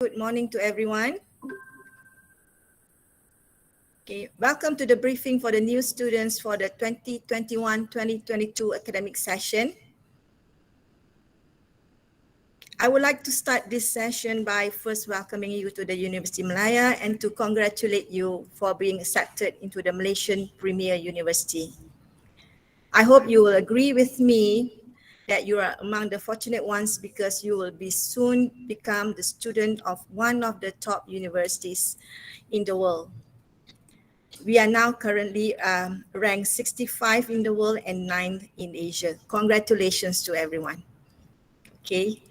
Good morning to everyone. Okay, welcome to the briefing for the new students for the 2021-2022 academic session. I would like to start this session by first welcoming you to the University Malaya and to congratulate you for being accepted into the Malaysian Premier University. I hope you will agree with me that you are among the fortunate ones because you will be soon become the student of one of the top universities in the world. We are now currently ranked 65 in the world and 9th in Asia. Congratulations to everyone. Okay.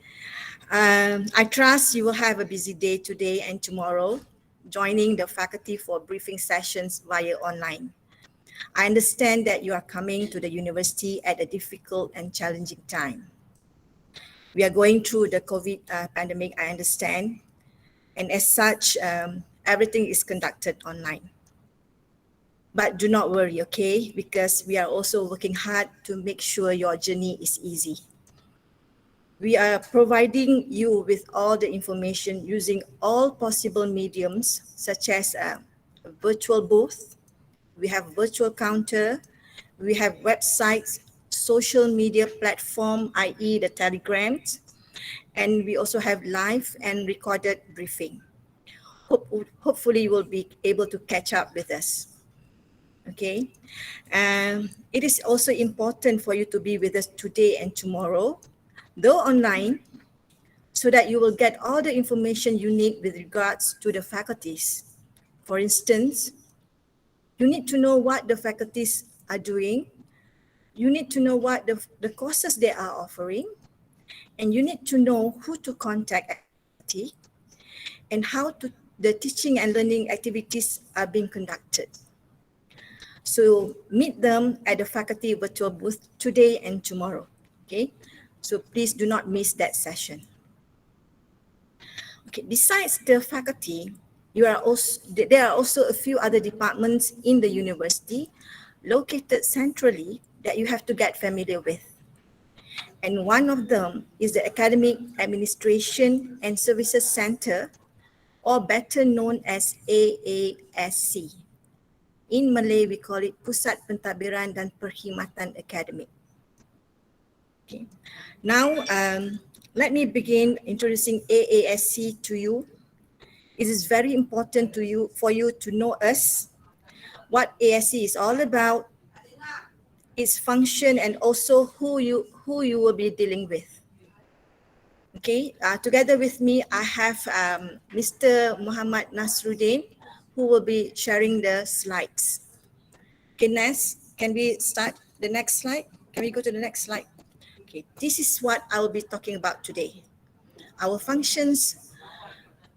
I trust you will have a busy day today and tomorrow, joining the faculty for briefing sessions via online. I understand that you are coming to the university at a difficult and challenging time. We are going through the COVID pandemic, I understand, and as such, everything is conducted online. But do not worry, okay? Because we are also working hard to make sure your journey is easy. We are providing you with all the information using all possible mediums, such as a virtual booth, we have virtual counter, we have websites, social media platform, i.e. the telegrams, and we also have live and recorded briefing. Hopefully you will be able to catch up with us. Okay, it is also important for you to be with us today and tomorrow, though online, so that you will get all the information you need with regards to the faculties. For instance, you need to know what the faculties are doing, you need to know what the courses they are offering, and you need to know who to contact at faculty and how the teaching and learning activities are being conducted. So meet them at the faculty virtual booth today and tomorrow. Okay, so please do not miss that session. Okay, besides the faculty, there are also a few other departments in the university located centrally that you have to get familiar with. And one of them is the Academic Administration and Services Center, or better known as AASC. In Malay, we call it Pusat Pentadbiran dan Perkhidmatan Akademik. Okay. Now, let me begin introducing AASC to you. It is very important for you to know us, what AASC is all about, its function, and also who you will be dealing with. Okay, together with me, I have Mr. Muhammad Nasruddin, who will be sharing the slides. Okay, Nas, can we start the next slide? Can we go to the next slide? Okay, this is what I will be talking about today. Our functions,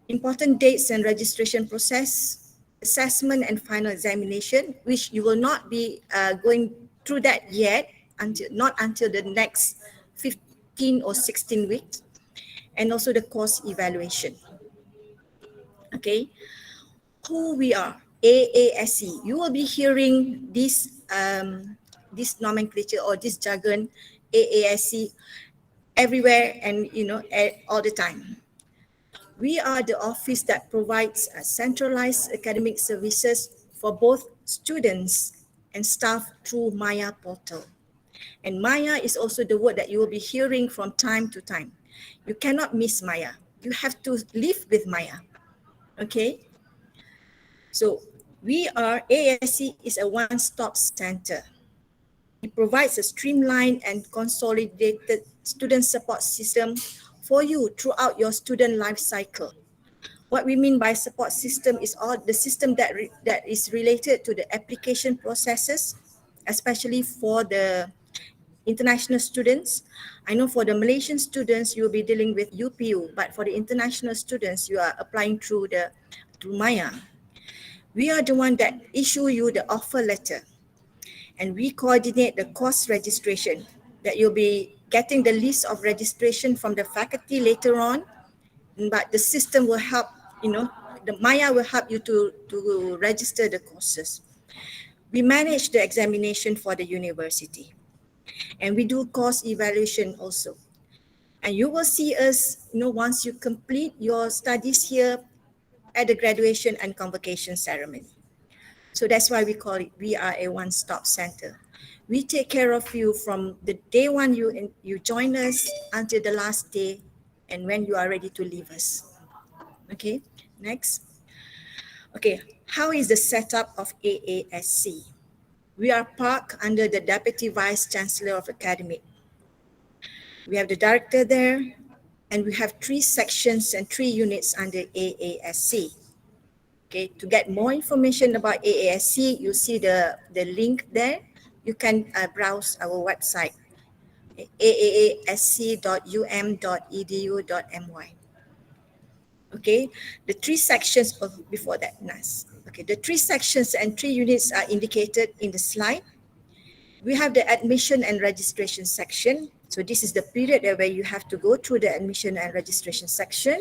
important dates and registration process, assessment and final examination, which you will not be going through that yet, not until the next 15 or 16 weeks, and also the course evaluation. Okay, who we are, AASC. You will be hearing this nomenclature or this jargon, AASC, everywhere and all the time. We are the office that provides centralized academic services for both students and staff through Maya portal. And Maya is also the word that you will be hearing from time to time. You cannot miss Maya. You have to live with Maya. Okay? So AASC is a one-stop center. It provides a streamlined and consolidated student support system for you throughout your student life cycle. What we mean by support system is all the system that is related to the application processes, especially for the international students. I know for the Malaysian students, you'll be dealing with UPU, but for the international students, you are applying through Maya. We are the one that issue you the offer letter, and we coordinate the course registration, that you'll be getting the list of registration from the faculty later on, but the system will help, the Maya will help you to register the courses. We manage the examination for the university, and we do course evaluation also. And you will see us, once you complete your studies here at the graduation and convocation ceremony. So that's why we call it, we are a one-stop center. We take care of you from the day one you join us until the last day and when you are ready to leave us. Okay, next. Okay, how is the setup of AASC? We are parked under the Deputy Vice Chancellor of Academic. We have the director there, and we have 3 sections and 3 units under AASC. Okay, to get more information about AASC, you see the link there. You can browse our website, aasc.um.edu.my. Okay, the 3 sections before that, nice. Okay, the 3 sections and 3 units are indicated in the slide. We have the admission and registration section. So this is the period where you have to go through the admission and registration section.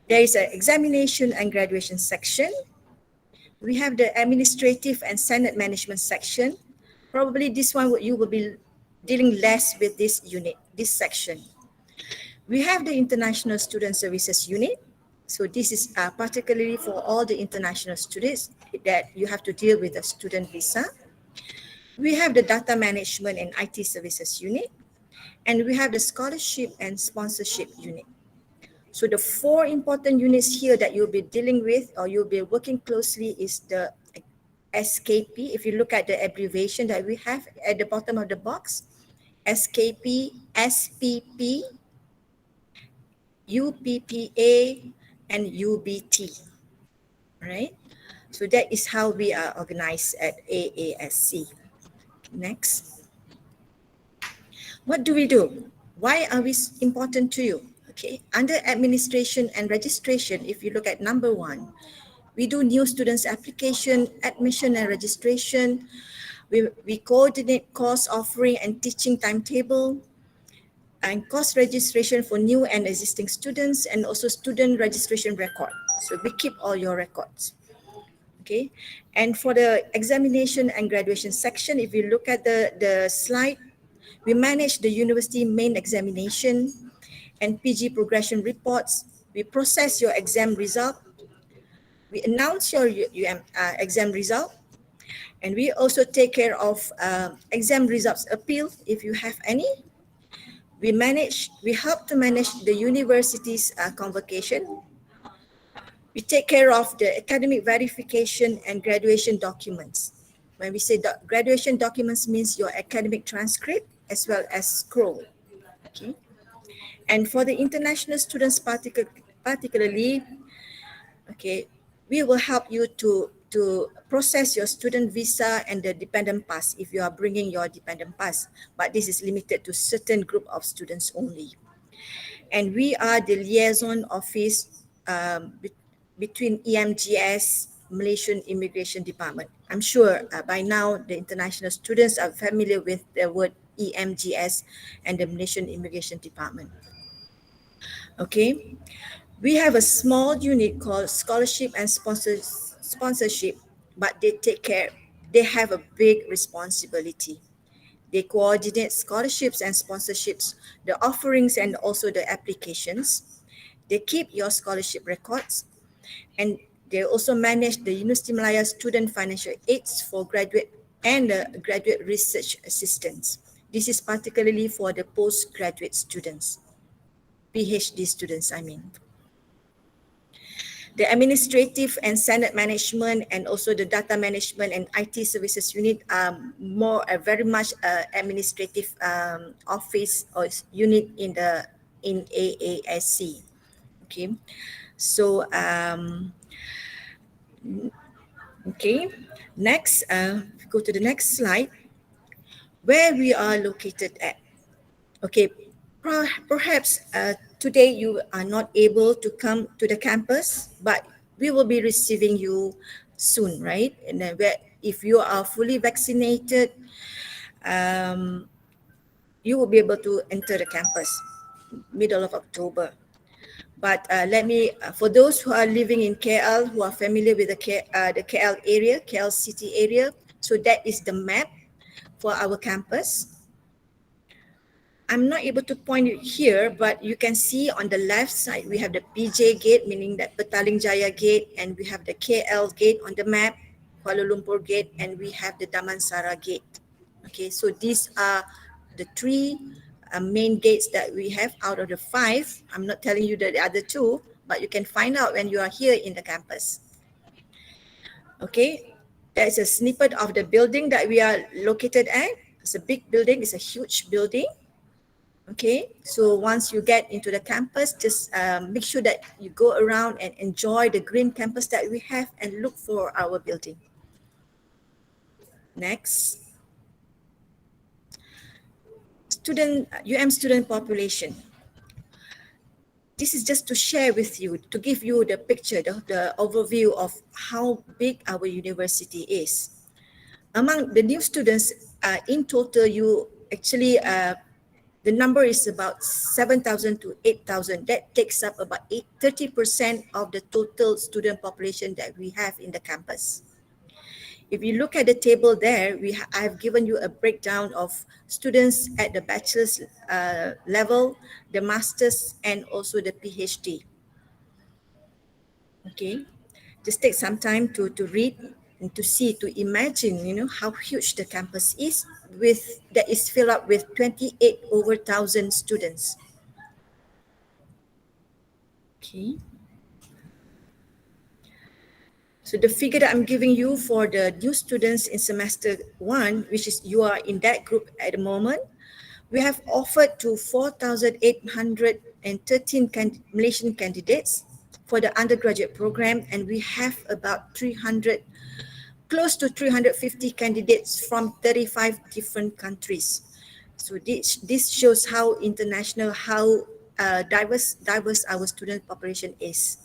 There is an examination and graduation section. We have the administrative and Senate management section. Probably this one you will be dealing less with this unit, this section. We have the international student services unit. So this is particularly for all the international students that you have to deal with the student visa. We have the data management and IT services unit, and we have the scholarship and sponsorship unit. So the 4 important units here that you'll be dealing with or you'll be working closely is the SKP. If you look at the abbreviation that we have at the bottom of the box, SKP, SPP, UPPA, and UBT, right? So that is how we are organized at AASC. Next. What do we do? Why are we important to you? Okay, under administration and registration, if you look at number 1, we do new students application, admission and registration. We coordinate course offering and teaching timetable and course registration for new and existing students, and also student registration record. So we keep all your records. Okay, and for the examination and graduation section, if you look at the slide, we manage the university main examination and PG progression reports. We process your exam result. We announce your exam result. And we also take care of exam results appeal if you have any. We help to manage the university's convocation. We take care of the academic verification and graduation documents. When we say graduation documents means your academic transcript as well as scroll. Okay. And for the international students particularly, okay, we will help you to process your student visa and the dependent pass if you are bringing your dependent pass, but this is limited to certain group of students only. And we are the liaison office between EMGS, Malaysian Immigration Department. I'm sure by now the international students are familiar with the word EMGS and the Malaysian Immigration Department. Okay, we have a small unit called scholarship and sponsorship, but they have a big responsibility. They coordinate scholarships and sponsorships, the offerings and also the applications. They keep your scholarship records, and they also manage the University Malaya student financial aids for graduate and graduate research assistants. This is particularly for the postgraduate students, PhD students, I mean. The administrative and Senate management and also the data management and IT services unit are very much administrative office or unit in AASC. Okay, so okay, next go to the next slide, where we are located at. Okay, perhaps today you are not able to come to the campus, but we will be receiving you soon, right? And then if you are fully vaccinated, you will be able to enter the campus middle of October. But for those who are living in KL, who are familiar with the KL area, KL city area, so that is the map for our campus. I'm not able to point it here, but you can see on the left side, we have the PJ gate, meaning that Petaling Jaya gate, and we have the KL gate on the map, Kuala Lumpur gate, and we have the Damansara gate. Okay, so these are the three main gates that we have out of the 5. I'm not telling you the other 2, but you can find out when you are here in the campus. Okay, that's a snippet of the building that we are located at. It's a big building, it's a huge building. Okay, so once you get into the campus, just make sure that you go around and enjoy the green campus that we have and look for our building. Next. student population. This is just to share with you, to give you the picture, the overview of how big our university is. Among the new students, in total, you actually, the number is about 7,000 to 8,000. That takes up about 30% of the total student population that we have in the campus. If you look at the table there, I've given you a breakdown of students at the bachelor's level, the master's, and also the PhD. Okay, just take some time to read and to see, to imagine, how huge the campus is, that is filled up with 28 over 1,000 students. Okay. So the figure that I'm giving you for the new students in semester 1, which is you are in that group at the moment, we have offered to 4,813 Malaysian candidates for the undergraduate program, and we have about close to 350 candidates from 35 different countries. So this shows how international, how diverse our student population is.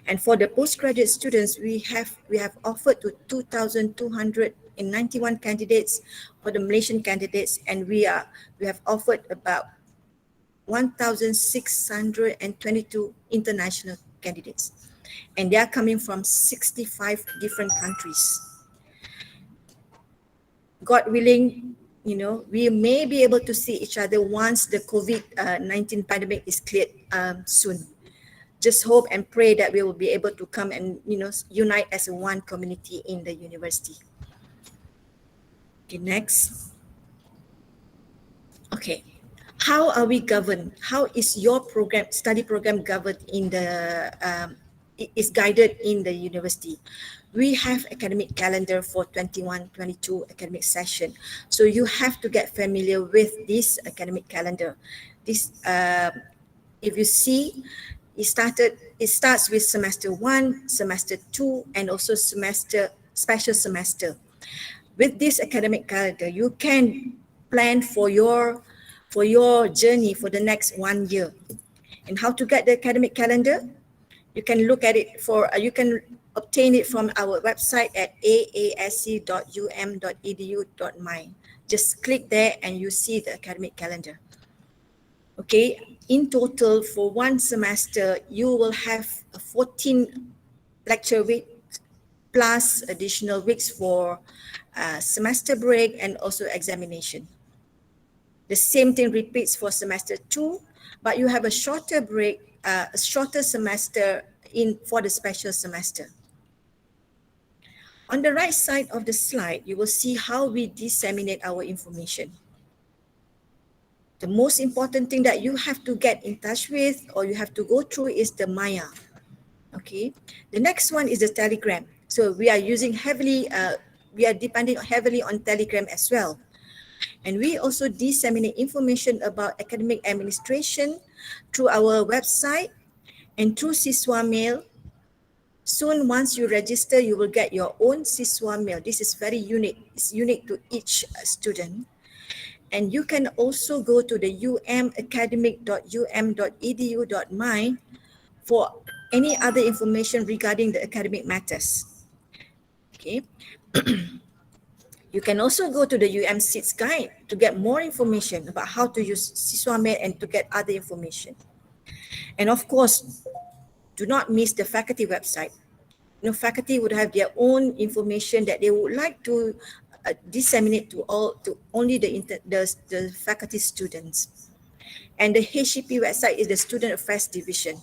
And for the postgraduate students, we have offered to 2,291 candidates for the Malaysian candidates, and we have offered about 1,622 international candidates, and they are coming from 65 different countries. God willing, we may be able to see each other once the COVID-19 pandemic is cleared soon. Just hope and pray that we will be able to come and unite as one community in the university. Okay, next. Okay, how are we governed? How is your study program governed is guided in the university? We have academic calendar for 21-22 academic session. So you have to get familiar with this academic calendar. This, if you see, it starts with semester 1, semester 2, and also special semester. With this academic calendar, you can plan for your journey for the next 1 year. And how to get the academic calendar? You can look at it you can obtain it from our website at aasc.um.edu.my. Just click there and you see the academic calendar. Okay, in total for one semester, you will have 14 lecture weeks plus additional weeks for semester break and also examination. The same thing repeats for semester 2, but you have a shorter break, a shorter semester for the special semester. On the right side of the slide, you will see how we disseminate our information. The most important thing that you have to get in touch with or you have to go through is the Maya. Okay. The next one is the Telegram. So we are using we are depending heavily on Telegram as well. And we also disseminate information about academic administration through our website and through Siswa Mail. Soon, once you register, you will get your own Siswa Mail. This is very unique. It's unique to each student. And you can also go to the umacademic.um.edu.my for any other information regarding the academic matters. Okay. You can also go to the Seats guide to get more information about how to use Siswamed and to get other information. And of course, do not miss the faculty website. Faculty would have their own information that they would like to disseminate to only the faculty students. And the HEP website is the Student Affairs Division.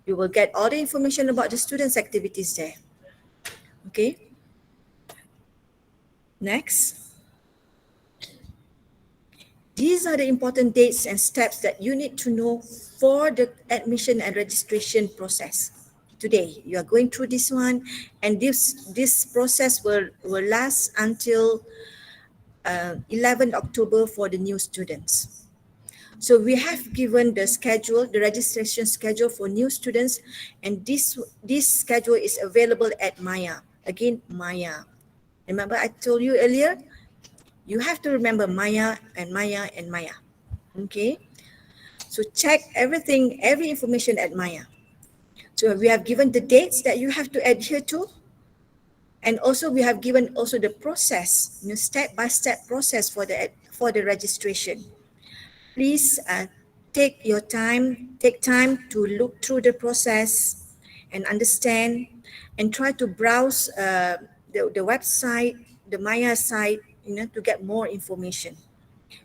You will get all the information about the students' activities there. Okay. Next. These are the important dates and steps that you need to know for the admission and registration process. Today, you are going through this one, and this process will last until 11 October for the new students. So we have given the schedule, the registration schedule for new students, and this schedule is available at Maya. Again, Maya. Remember I told you earlier, you have to remember Maya and Maya and Maya. Okay. So check everything, every information at Maya. So we have given the dates that you have to adhere to. And also we have given also the process, step-by-step process for the registration. Please take time to look through the process and understand, and try to browse the website, the Maya site, to get more information.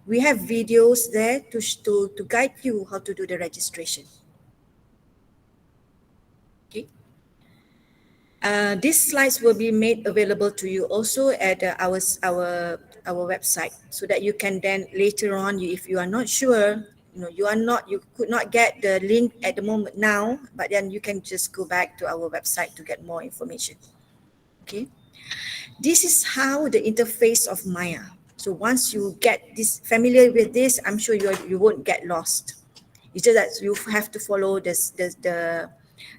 We have videos there to guide you how to do the registration. Okay. These slides will be made available to you also at our website, so that you can then later on, if you are not sure, you could not get the link at the moment now, but then you can just go back to our website to get more information. Okay. This is how the interface of Maya. So once you get familiar with this, I'm sure you won't get lost. It's just that you have to follow the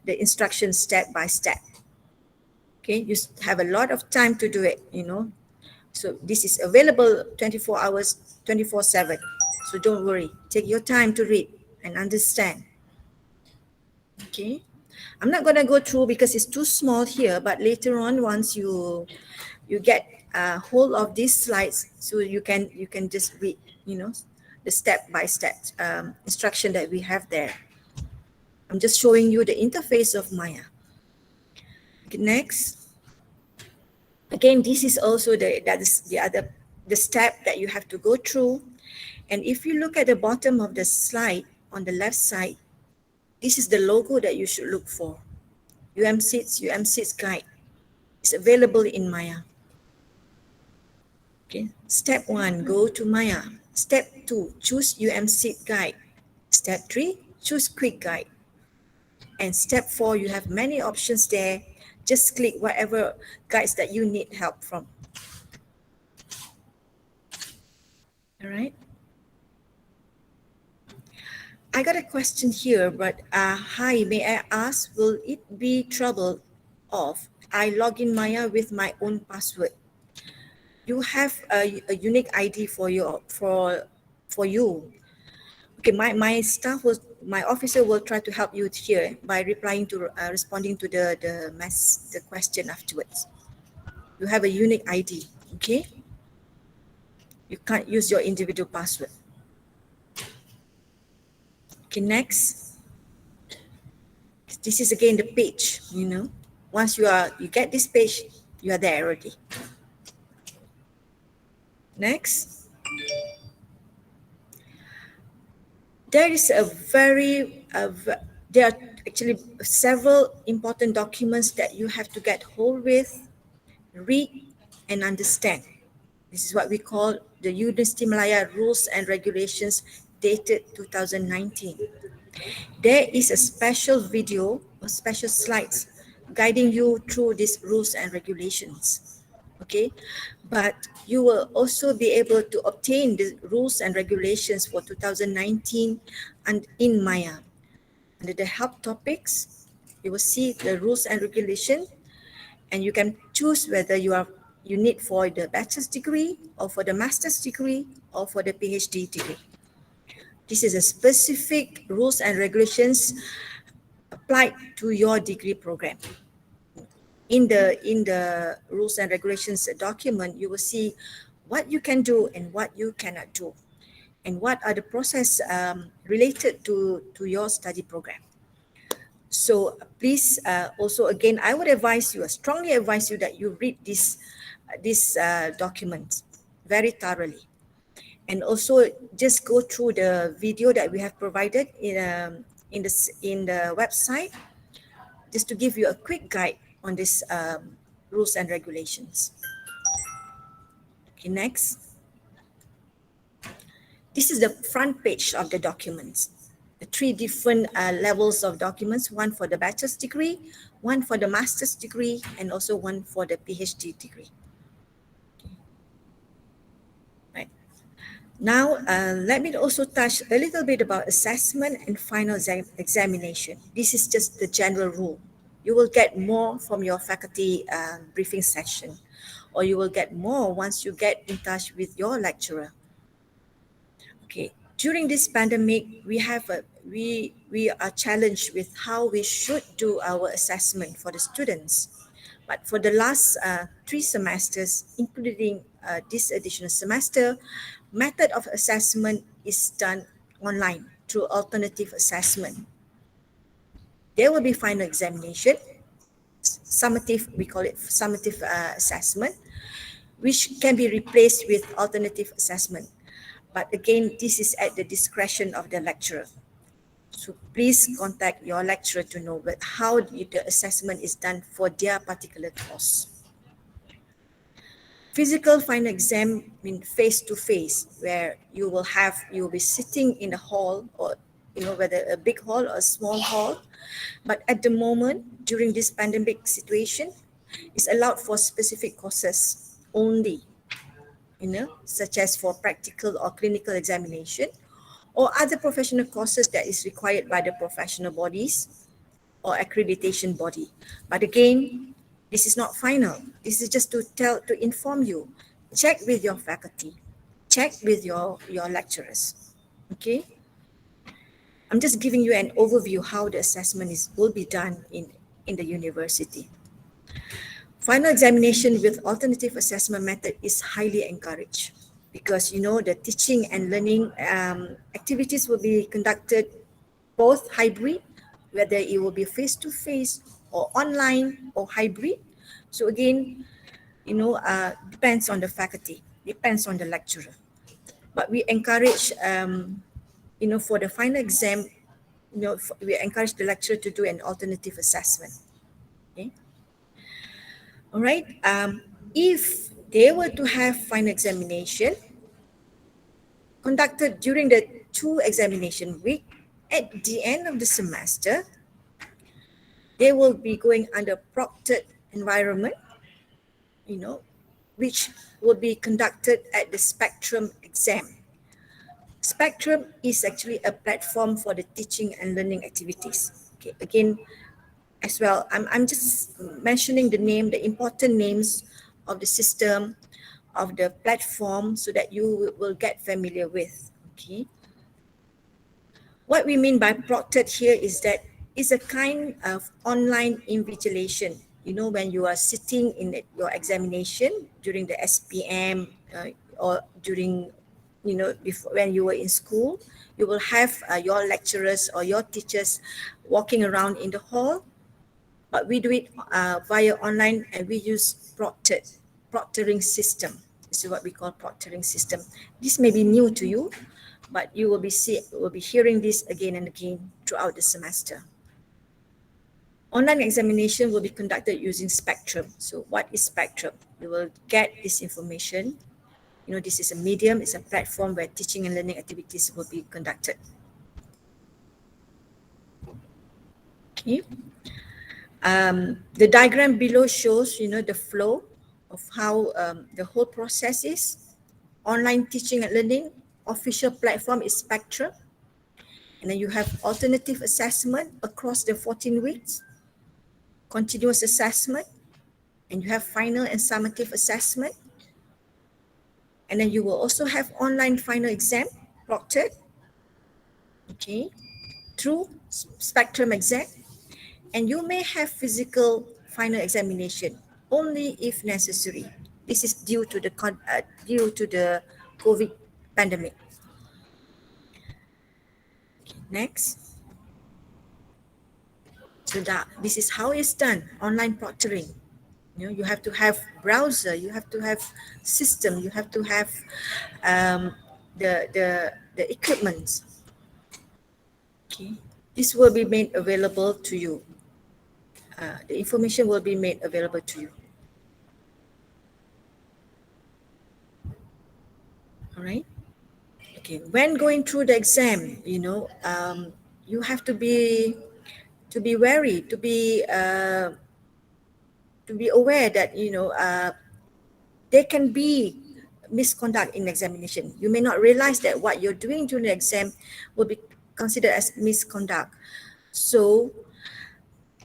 instructions step by step. Okay, you have a lot of time to do it, So this is available 24 hours, 24/7. So don't worry. Take your time to read and understand. Okay. I'm not going to go through because it's too small here, but later on, once you get a hold of these slides, so you can just read, the step-by-step instruction that we have there. I'm just showing you the interface of Maya. Okay, next. Again, this is also the step that you have to go through. And if you look at the bottom of the slide on the left side, this is the logo that you should look for. UMSIT's guide. It's available in Maya. Okay. Step 1, go to Maya. Step 2, choose UMSIT guide. Step 3, choose quick guide. And step 4, you have many options there. Just click whatever guides that you need help from. All right. I got a question here, but hi, may I ask, will it be trouble if I log in Maya with my own password? You have a unique ID for you. Okay, my officer will try to help you here by responding to the question afterwards. You have a unique ID, okay? You can't use your individual password. Okay, next. This is again the page, Once you get this page, you are there already. Next. There are actually several important documents that you have to get hold with, read, and understand. This is what we call the University Malaya Rules and Regulations dated 2019. There is a special video or special slides guiding you through these rules and regulations. Okay, but you will also be able to obtain the rules and regulations for 2019 and in Maya. Under the help topics, you will see the rules and regulation, and you can choose whether you need for the bachelor's degree or for the master's degree or for the PhD degree. This is a specific rules and regulations applied to your degree program. In the rules and regulations document, you will see what you can do and what you cannot do, and what are the process related to your study program. So please, also again, I would strongly advise you that you read these this document very thoroughly. And also just go through the video that we have provided in the website, just to give you a quick guide on this rules and regulations. Okay, next. This is the front page of the documents. The three different levels of documents, one for the bachelor's degree, one for the master's degree, and also one for the PhD degree. Right. Now, let me also touch a little bit about assessment and final examination. This is just the general rule. You will get more from your faculty briefing session, or you will get more once you get in touch with your lecturer. Okay, during this pandemic, we are challenged with how we should do our assessment for the students. But for the last 3 semesters, including this additional semester, method of assessment is done online through alternative assessment. There will be final examination, summative, we call it summative assessment, which can be replaced with alternative assessment. But again, this is at the discretion of the lecturer. So please contact your lecturer to know how the assessment is done for their particular course. Physical final exam means face to face, where you will be sitting in a hall, or whether a big hall or a small hall. But at the moment, during this pandemic situation, it's allowed for specific courses only, such as for practical or clinical examination, or other professional courses that is required by the professional bodies or accreditation body. But again, this is not final. This is just to inform you. Check with your faculty. Check with your lecturers. Okay? I'm just giving you an overview how the assessment will be done in the university. Final examination with alternative assessment method is highly encouraged, because the teaching and learning activities will be conducted both hybrid, whether it will be face-to-face or online or hybrid. So again, depends on the faculty, depends on the lecturer. But we encourage, for the final exam, we encourage the lecturer to do an alternative assessment. Okay. All right. If they were to have final examination conducted during the 2 examination week, at the end of the semester, they will be going under proctored environment, which will be conducted at the Spectrum exam. Spectrum is actually a platform for the teaching and learning activities. Okay, again, as well, I'm just mentioning the important names of the system, of the platform, so that you will get familiar with. Okay. What we mean by proctored here is that it's a kind of online invigilation. When you are sitting in your examination during the SPM, or during, before, when you were in school, you will have your lecturers or your teachers walking around in the hall. But we do it via online, and we use proctoring system. This is what we call proctoring system. This may be new to you, but you will be hearing this again and again throughout the semester. Online examination will be conducted using Spectrum. So what is Spectrum? You will get this information. This is a medium, it's a platform where teaching and learning activities will be conducted. Okay. The diagram below shows, the flow of how the whole process is. Online teaching and learning, official platform is Spectrum. And then you have alternative assessment across the 14 weeks, continuous assessment, and you have final and summative assessment. And then you will also have online final exam, proctored, okay, through Spectrum exam. And you may have physical final examination only if necessary. This is due to the COVID pandemic. Okay, next. So this is how it's done, online proctoring. You have to have browser, you have to have system, you have to have um, the equipment. Okay, this will be made available to you. The information will be made available to you. All right. Okay. When going through the exam, you have to be wary, to be aware that there can be misconduct in examination. You may not realize that what you're doing during the exam will be considered as misconduct. So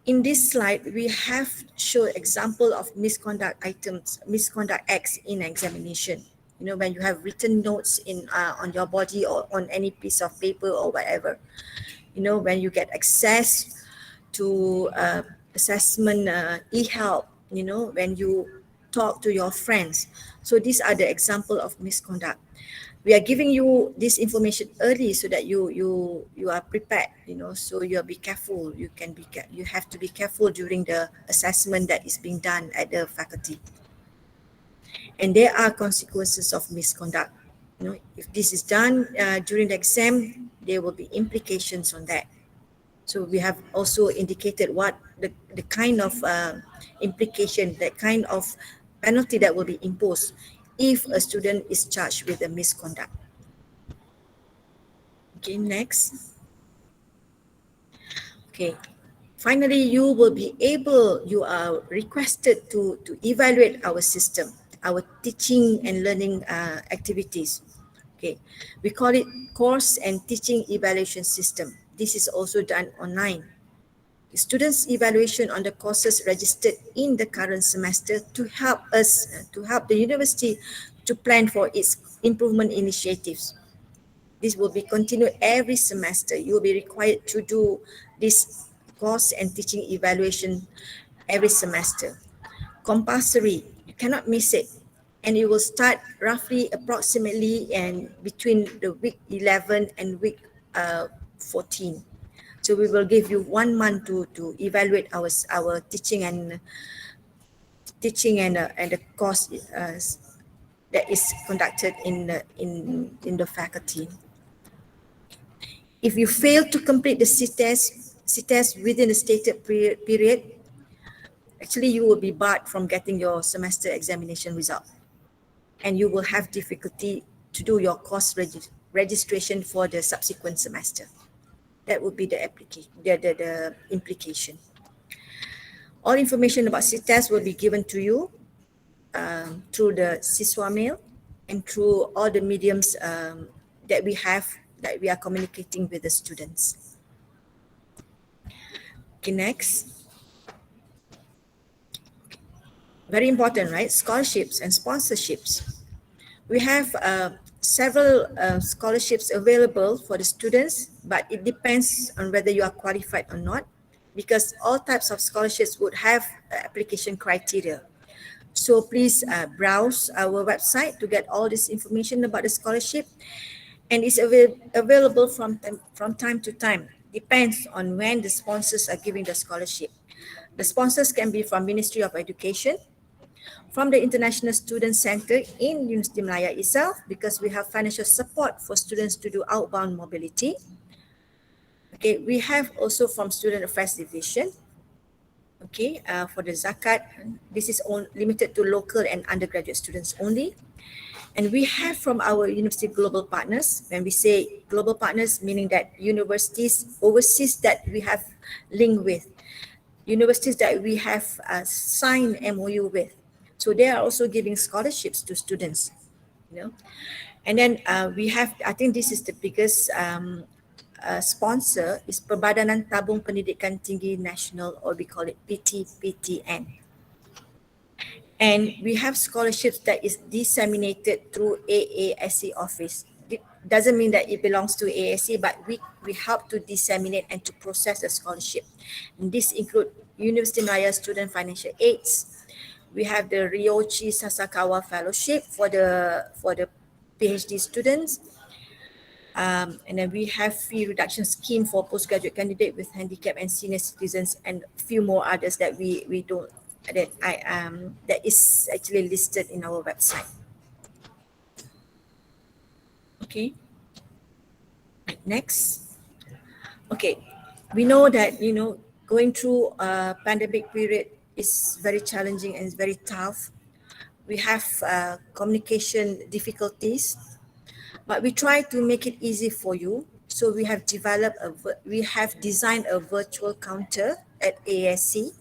in this slide, we have shown example of misconduct items, misconduct acts in examination. When you have written notes in on your body or on any piece of paper or whatever. When you get access to assessment e-help, when you talk to your friends. So these are the example of misconduct. We are giving you this information early so that you are prepared, so you'll be careful. You have to be careful during the assessment that is being done at the faculty. And there are consequences of misconduct. If this is done during the exam, there will be implications on that. So we have also indicated what the kind of implication, the kind of penalty that will be imposed if a student is charged with a misconduct. Okay, next. Okay, finally, you are requested to evaluate our system, our teaching and learning activities. Okay, we call it course and teaching evaluation system. This is also done online. Students' evaluation on the courses registered in the current semester to help the university to plan for its improvement initiatives. This will be continued every semester. You will be required to do this course and teaching evaluation every semester. Compulsory, you cannot miss it. And it will start roughly approximately and between the week 11 and week 14. So we will give you 1 month to evaluate our teaching and the course that is conducted in the faculty. If you fail to complete the CTES within the stated period, actually you will be barred from getting your semester examination result, and you will have difficulty to do your course registration for the subsequent semester. That would be the application, the implication. All information about CTES will be given to you through the Siswa mail and through all the mediums that we are communicating with the students. Okay, next. Very important, right? Scholarships and sponsorships. We have several scholarships available for the students, but it depends on whether you are qualified or not, because all types of scholarships would have application criteria. So please browse our website to get all this information about the scholarship, and it's available from time to time. Depends on when the sponsors are giving the scholarship. The sponsors can be from Ministry of Education, from the International Student Center in University Malaya itself, because we have financial support for students to do outbound mobility. Okay, we have also from Student Affairs Division. Okay, for the zakat, this is limited to local and undergraduate students only. And we have from our university global partners. When we say global partners, meaning that universities overseas that we have linked with, universities that we have signed MOU with. So they are also giving scholarships to students, And then we have, I think this is the biggest sponsor, is Perbadanan Tabung Pendidikan Tinggi Nasional, or we call it PTPTN. And we have scholarships that is disseminated through AASC office. It doesn't mean that it belongs to AASC, but we help to disseminate and to process the scholarship. And this include University Malaya Student Financial Aids. We have the Ryochi Sasakawa Fellowship for the PhD students. And then we have fee reduction scheme for postgraduate candidate with handicap and senior citizens, and a few more others that we don't that is actually listed in our website. Okay. Next. Okay. We know that going through a pandemic period is very challenging and very tough. We have communication difficulties, but we try to make it easy for you. So we have designed a virtual counter at AASC.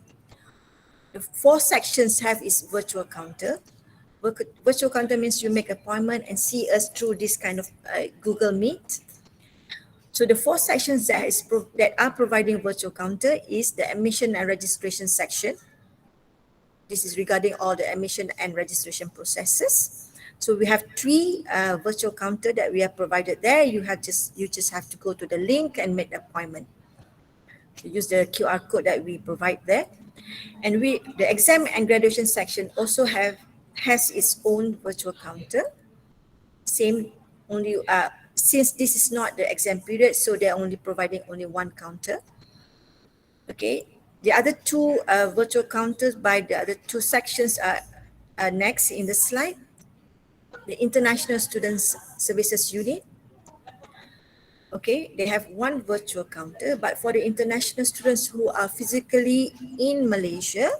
The 4 sections have its virtual counter. Virtual counter means you make appointment and see us through this kind of Google Meet. So the 4 sections that are providing virtual counter is the admission and registration section. This is regarding all the admission and registration processes. So we have 3 virtual counter that we have provided there. You just have to go to the link and make the appointment. So use the QR code that we provide there. And the exam and graduation section also has its own virtual counter. Same, only since this is not the exam period, so they're only providing only 1 counter. Okay. The other 2 virtual counters by the other 2 sections are next in the slide. The International Students Services Unit. Okay, they have 1 virtual counter, but for the international students who are physically in Malaysia,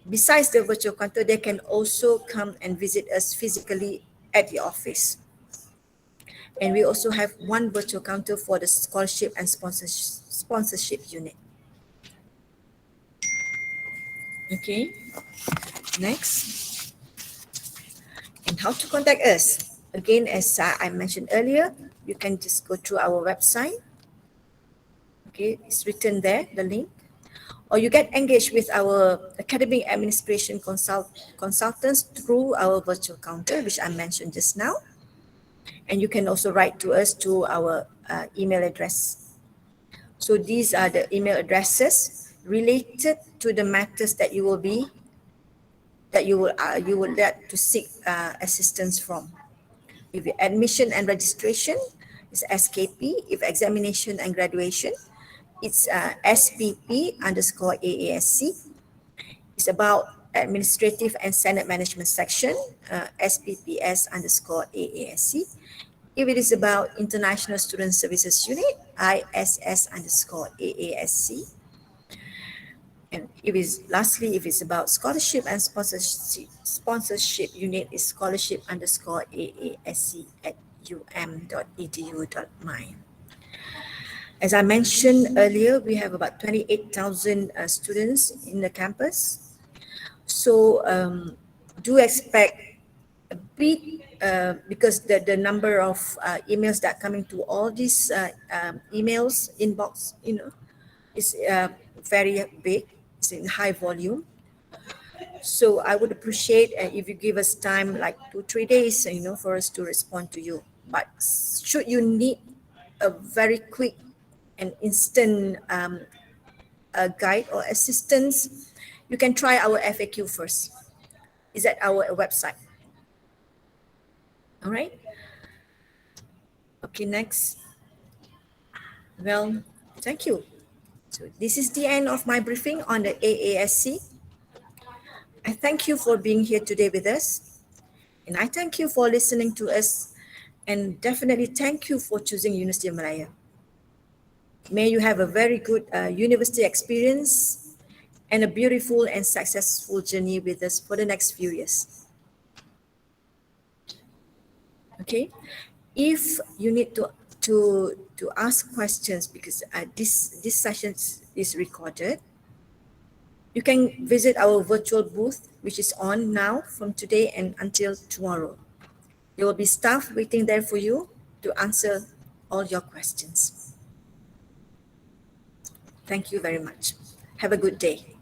besides the virtual counter, they can also come and visit us physically at the office. And we also have 1 virtual counter for the scholarship and sponsorship unit. Okay, next. And how to contact us? Again, as I mentioned earlier, you can just go to our website. Okay, it's written there, the link. Or you get engaged with our academic administration consultants through our virtual counter, which I mentioned just now. And you can also write to us to our email address. So these are the email addresses related to the matters that you will like to seek assistance from. If admission and registration, it's SKP. If examination and graduation, it's SPP_AASC. It's about administrative and Senate management section, SPPS_AASC. If it is about International Student Services Unit, ISS_AASC. And if it's about scholarship and sponsorship unit, is scholarship_AASC@um.edu.my. As I mentioned earlier, we have about 28,000 students in the campus. So do expect a bit, because the number of emails that are coming to all these emails inbox, is very big. It's in high volume. So I would appreciate if you give us time, like 2-3 days, for us to respond to you. But should you need a very quick and instant guide or assistance, you can try our FAQ first. It's at our website. All right. Okay, next. Well, thank you. So this is the end of my briefing on the AASC. I thank you for being here today with us. And I thank you for listening to us. And definitely thank you for choosing University of Malaya. May you have a very good university experience and a beautiful and successful journey with us for the next few years. Okay, if you need to ask questions, because this session is recorded, you can visit our virtual booth, which is on now from today and until tomorrow. There will be staff waiting there for you to answer all your questions. Thank you very much. Have a good day.